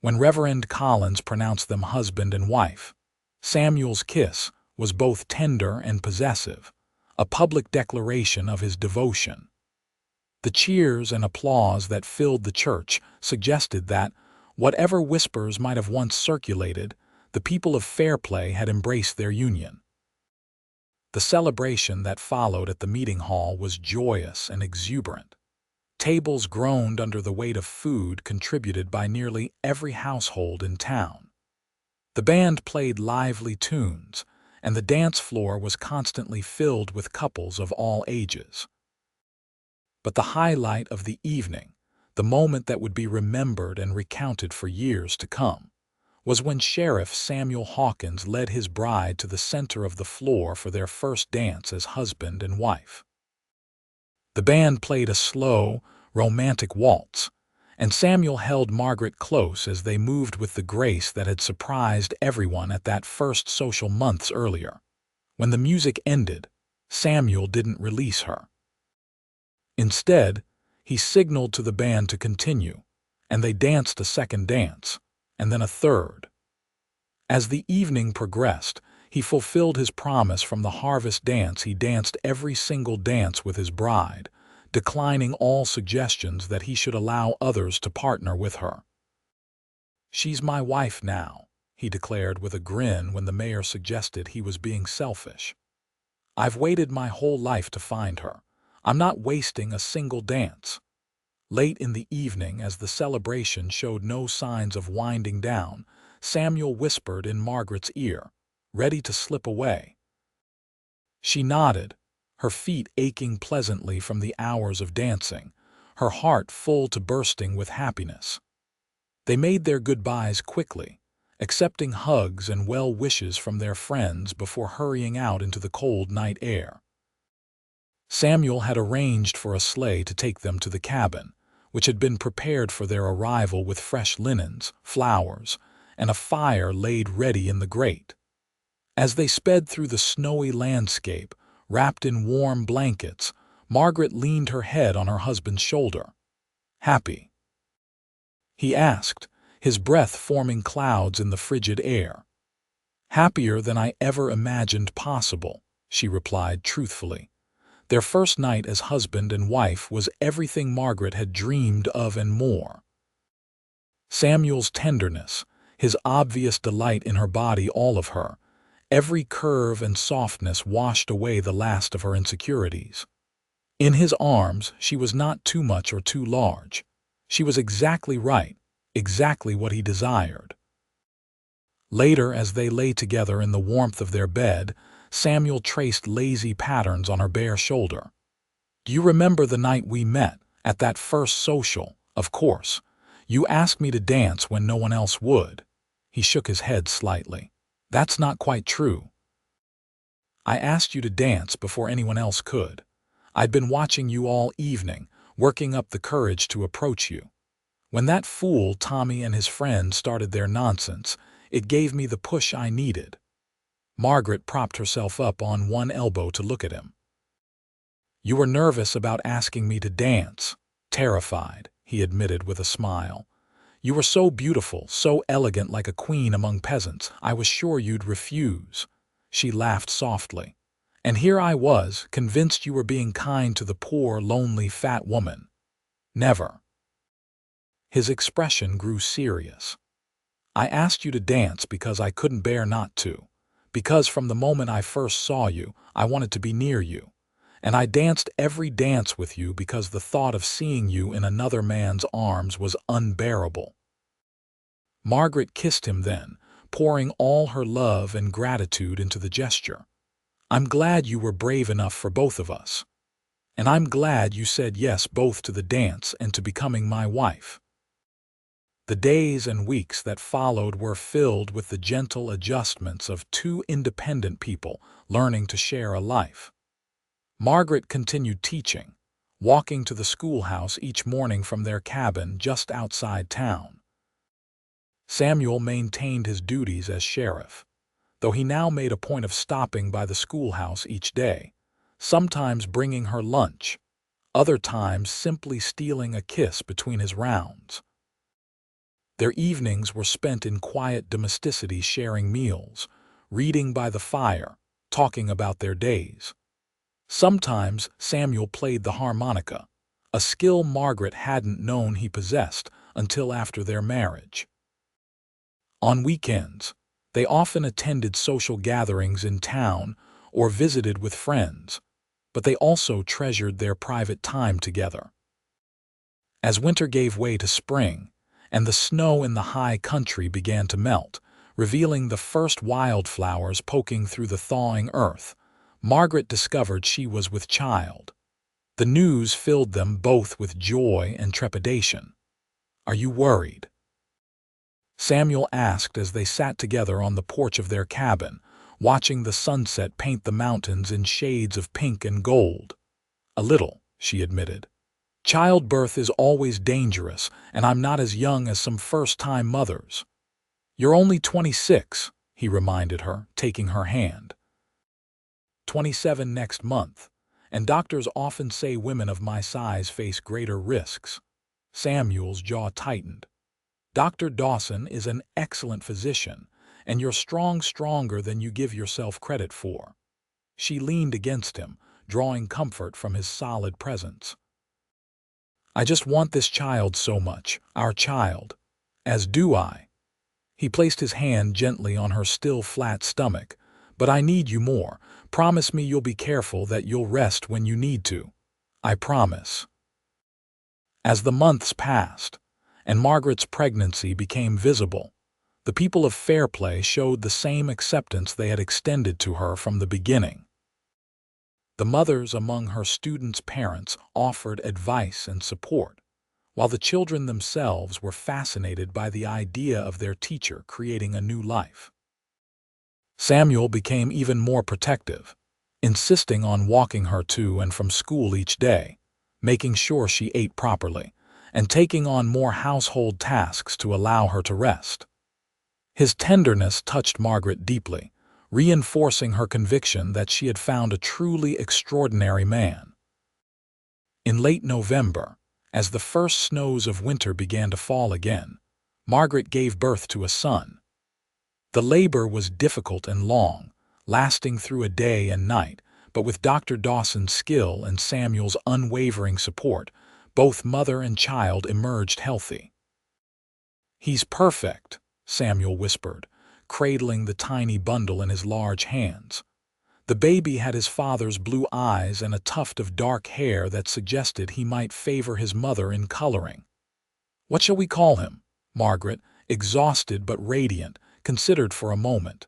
When Reverend Collins pronounced them husband and wife, Samuel's kiss was both tender and possessive, a public declaration of his devotion. The cheers and applause that filled the church suggested that, whatever whispers might have once circulated, the people of Fairplay had embraced their union. The celebration that followed at the meeting hall was joyous and exuberant. Tables groaned under the weight of food contributed by nearly every household in town. The band played lively tunes, and the dance floor was constantly filled with couples of all ages. But the highlight of the evening, the moment that would be remembered and recounted for years to come, was when Sheriff Samuel Hawkins led his bride to the center of the floor for their first dance as husband and wife. The band played a slow, romantic waltz, and Samuel held Margaret close as they moved with the grace that had surprised everyone at that first social months earlier. When the music ended, Samuel didn't release her. Instead, he signaled to the band to continue, and they danced a second dance, and then a third. As the evening progressed, he fulfilled his promise from the harvest dance. He danced every single dance with his bride, declining all suggestions that he should allow others to partner with her. "She's my wife now," he declared with a grin when the mayor suggested he was being selfish. "I've waited my whole life to find her. I'm not wasting a single dance." Late in the evening, as the celebration showed no signs of winding down, Samuel whispered in Margaret's ear, ready to slip away. She nodded, her feet aching pleasantly from the hours of dancing, her heart full to bursting with happiness. They made their goodbyes quickly, accepting hugs and well wishes from their friends before hurrying out into the cold night air. Samuel had arranged for a sleigh to take them to the cabin, which had been prepared for their arrival with fresh linens, flowers, and a fire laid ready in the grate. As they sped through the snowy landscape, wrapped in warm blankets, Margaret leaned her head on her husband's shoulder. "Happy?" he asked, his breath forming clouds in the frigid air. "Happier than I ever imagined possible," she replied truthfully. Their first night as husband and wife was everything Margaret had dreamed of and more. Samuel's tenderness, his obvious delight in her body, all of her, every curve and softness washed away the last of her insecurities. In his arms, she was not too much or too large. She was exactly right, exactly what he desired. Later, as they lay together in the warmth of their bed, Samuel traced lazy patterns on her bare shoulder. "Do you remember the night we met, at that first social? Of course. You asked me to dance when no one else would." He shook his head slightly. That's not quite true. I asked you to dance before anyone else could. I'd been watching you all evening, working up the courage to approach you. When that fool Tommy and his friend started their nonsense, it gave me the push I needed. Margaret propped herself up on one elbow to look at him. You were nervous about asking me to dance. Terrified, he admitted with a smile. You were so beautiful, so elegant like a queen among peasants, I was sure you'd refuse. She laughed softly. And here I was, convinced you were being kind to the poor, lonely, fat woman. Never. His expression grew serious. I asked you to dance because I couldn't bear not to. Because from the moment I first saw you, I wanted to be near you. And I danced every dance with you because the thought of seeing you in another man's arms was unbearable. Margaret kissed him then, pouring all her love and gratitude into the gesture. I'm glad you were brave enough for both of us. And I'm glad you said yes both to the dance and to becoming my wife. The days and weeks that followed were filled with the gentle adjustments of two independent people learning to share a life. Margaret continued teaching, walking to the schoolhouse each morning from their cabin just outside town. Samuel maintained his duties as sheriff, though he now made a point of stopping by the schoolhouse each day, sometimes bringing her lunch, other times simply stealing a kiss between his rounds. Their evenings were spent in quiet domesticity, sharing meals, reading by the fire, talking about their days. Sometimes Samuel played the harmonica, a skill Margaret hadn't known he possessed until after their marriage. On weekends, they often attended social gatherings in town or visited with friends, but they also treasured their private time together. As winter gave way to spring, and the snow in the high country began to melt, revealing the first wildflowers poking through the thawing earth, Margaret discovered she was with child. The news filled them both with joy and trepidation. Are you worried? Samuel asked as they sat together on the porch of their cabin, watching the sunset paint the mountains in shades of pink and gold. A little, she admitted. Childbirth is always dangerous, and I'm not as young as some first-time mothers. You're only 26, he reminded her, taking her hand. 27 next month, and doctors often say women of my size face greater risks. Samuel's jaw tightened. Dr. Dawson is an excellent physician, and you're stronger than you give yourself credit for. She leaned against him, drawing comfort from his solid presence. I just want this child so much, our child. As do I. He placed his hand gently on her still flat stomach. But I need you more. Promise me you'll be careful, that you'll rest when you need to. I promise. As the months passed, and Margaret's pregnancy became visible, the people of Fairplay showed the same acceptance they had extended to her from the beginning. The mothers among her students' parents offered advice and support, while the children themselves were fascinated by the idea of their teacher creating a new life. Samuel became even more protective, insisting on walking her to and from school each day, making sure she ate properly, and taking on more household tasks to allow her to rest. His tenderness touched Margaret deeply, reinforcing her conviction that she had found a truly extraordinary man. In late November, as the first snows of winter began to fall again, Margaret gave birth to a son. The labor was difficult and long, lasting through a day and night, but with Dr. Dawson's skill and Samuel's unwavering support, both mother and child emerged healthy. He's perfect, Samuel whispered, cradling the tiny bundle in his large hands. The baby had his father's blue eyes and a tuft of dark hair that suggested he might favor his mother in coloring. What shall we call him? Margaret, exhausted but radiant, considered for a moment.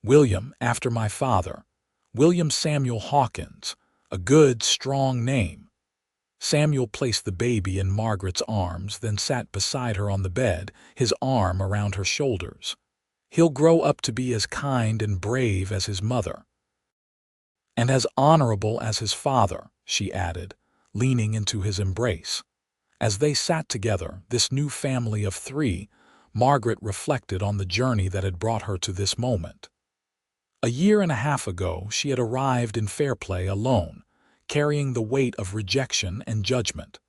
William, after my father. William Samuel Hawkins. A good, strong name. Samuel placed the baby in Margaret's arms, then sat beside her on the bed, his arm around her shoulders. "He'll grow up to be as kind and brave as his mother, and as honorable as his father," she added, leaning into his embrace. As they sat together, this new family of three, Margaret reflected on the journey that had brought her to this moment. A year and a half ago, she had arrived in Fairplay alone, carrying the weight of rejection and judgment.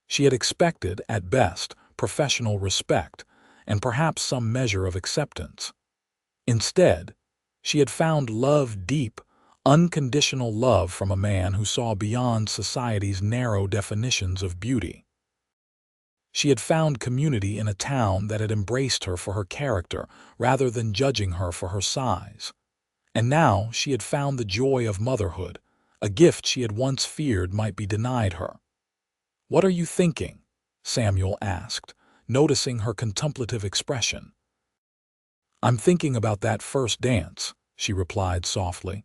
She had expected, at best, professional respect and perhaps some measure of acceptance. Instead, she had found love, deep, unconditional love from a man who saw beyond society's narrow definitions of beauty. She had found community in a town that had embraced her for her character rather than judging her for her size. And now she had found the joy of motherhood, a gift she had once feared might be denied her. "What are you thinking?" Samuel asked, noticing her contemplative expression. "I'm thinking about that first dance," she replied softly.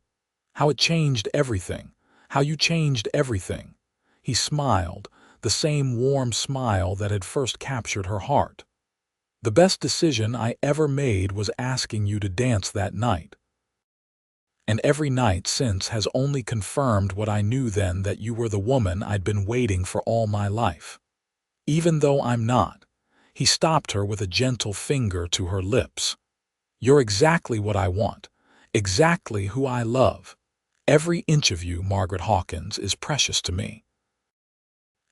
"How it changed everything, how you changed everything." He smiled, the same warm smile that had first captured her heart. "The best decision I ever made was asking you to dance that night. And every night since has only confirmed what I knew then, that you were the woman I'd been waiting for all my life. Even though I'm not." He stopped her with a gentle finger to her lips. "You're exactly what I want, exactly who I love. Every inch of you, Margaret Hawkins, is precious to me."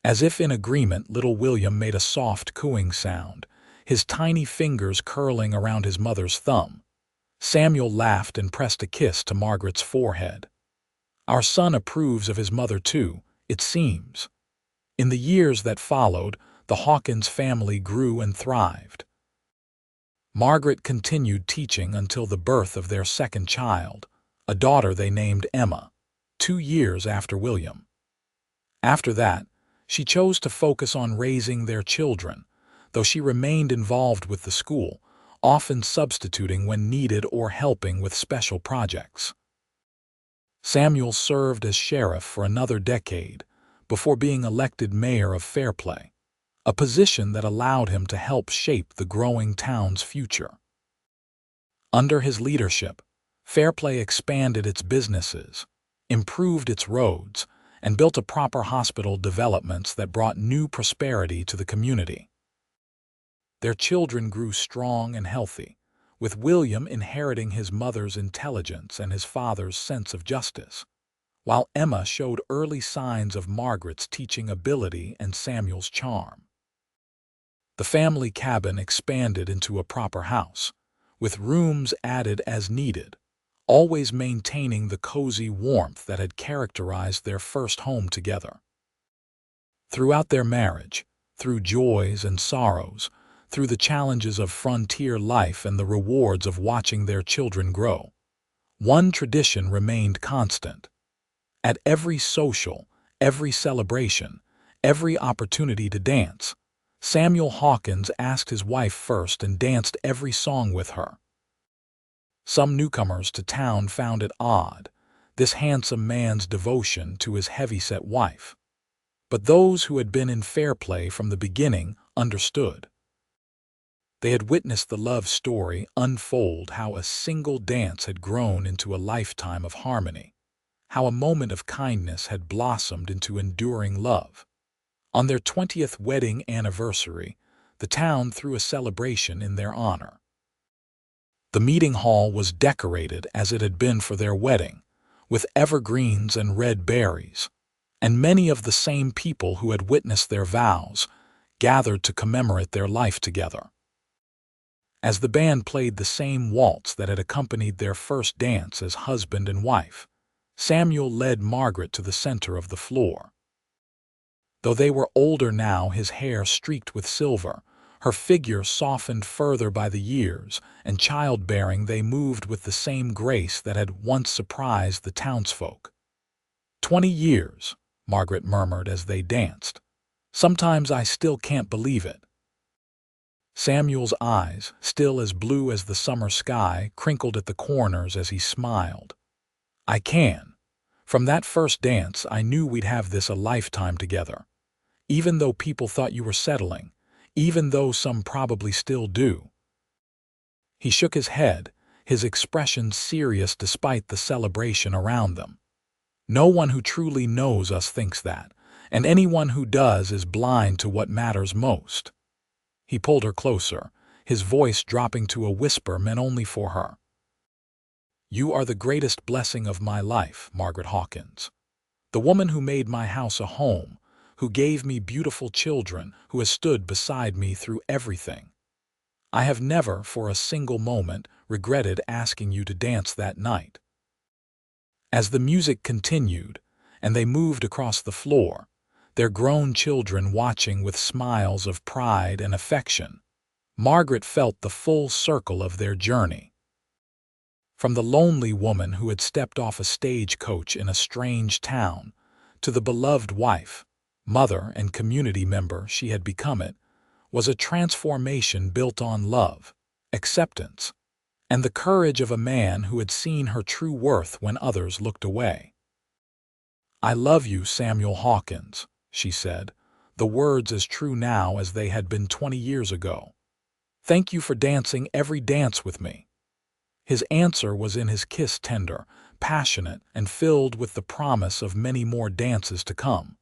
As if in agreement, little William made a soft cooing sound, his tiny fingers curling around his mother's thumb. Samuel laughed and pressed a kiss to Margaret's forehead. "Our son approves of his mother too, it seems." In the years that followed, the Hawkins family grew and thrived. Margaret continued teaching until the birth of their second child, a daughter they named Emma, 2 years after William. After that, she chose to focus on raising their children, though she remained involved with the school, often substituting when needed or helping with special projects. Samuel served as sheriff for another decade before being elected mayor of Fairplay, a position that allowed him to help shape the growing town's future. Under his leadership, Fairplay expanded its businesses, improved its roads, and built a proper hospital developments that brought new prosperity to the community. Their children grew strong and healthy, with William inheriting his mother's intelligence and his father's sense of justice, while Emma showed early signs of Margaret's teaching ability and Samuel's charm. The family cabin expanded into a proper house, with rooms added as needed, always maintaining the cozy warmth that had characterized their first home together. Throughout their marriage, through joys and sorrows, through the challenges of frontier life and the rewards of watching their children grow, one tradition remained constant. At every social, every celebration, every opportunity to dance, Samuel Hawkins asked his wife first and danced every song with her. Some newcomers to town found it odd, this handsome man's devotion to his heavyset wife. But those who had been in Fairplay from the beginning understood. They had witnessed the love story unfold, how a single dance had grown into a lifetime of harmony, how a moment of kindness had blossomed into enduring love. On their 20th wedding anniversary, the town threw a celebration in their honor. The meeting hall was decorated as it had been for their wedding, with evergreens and red berries, and many of the same people who had witnessed their vows gathered to commemorate their life together. As the band played the same waltz that had accompanied their first dance as husband and wife, Samuel led Margaret to the center of the floor. Though they were older now, his hair streaked with silver, her figure softened further by the years, and childbearing, they moved with the same grace that had once surprised the townsfolk. 20 years, Margaret murmured as they danced. Sometimes I still can't believe it. Samuel's eyes, still as blue as the summer sky, crinkled at the corners as he smiled. I can. From that first dance, I knew we'd have this a lifetime together. Even though people thought you were settling, even though some probably still do." He shook his head, his expression serious despite the celebration around them. "No one who truly knows us thinks that, and anyone who does is blind to what matters most." He pulled her closer, his voice dropping to a whisper meant only for her. "You are the greatest blessing of my life, Margaret Hawkins. The woman who made my house a home, who gave me beautiful children, who has stood beside me through everything. I have never, for a single moment, regretted asking you to dance that night." As the music continued, and they moved across the floor, their grown children watching with smiles of pride and affection, Margaret felt the full circle of their journey. From the lonely woman who had stepped off a stagecoach in a strange town, to the beloved wife, mother, and community member she had become, it was a transformation built on love, acceptance, and the courage of a man who had seen her true worth when others looked away. "I love you, Samuel Hawkins," she said, the words as true now as they had been 20 years ago. "Thank you for dancing every dance with me." His answer was in his kiss, tender, passionate, and filled with the promise of many more dances to come.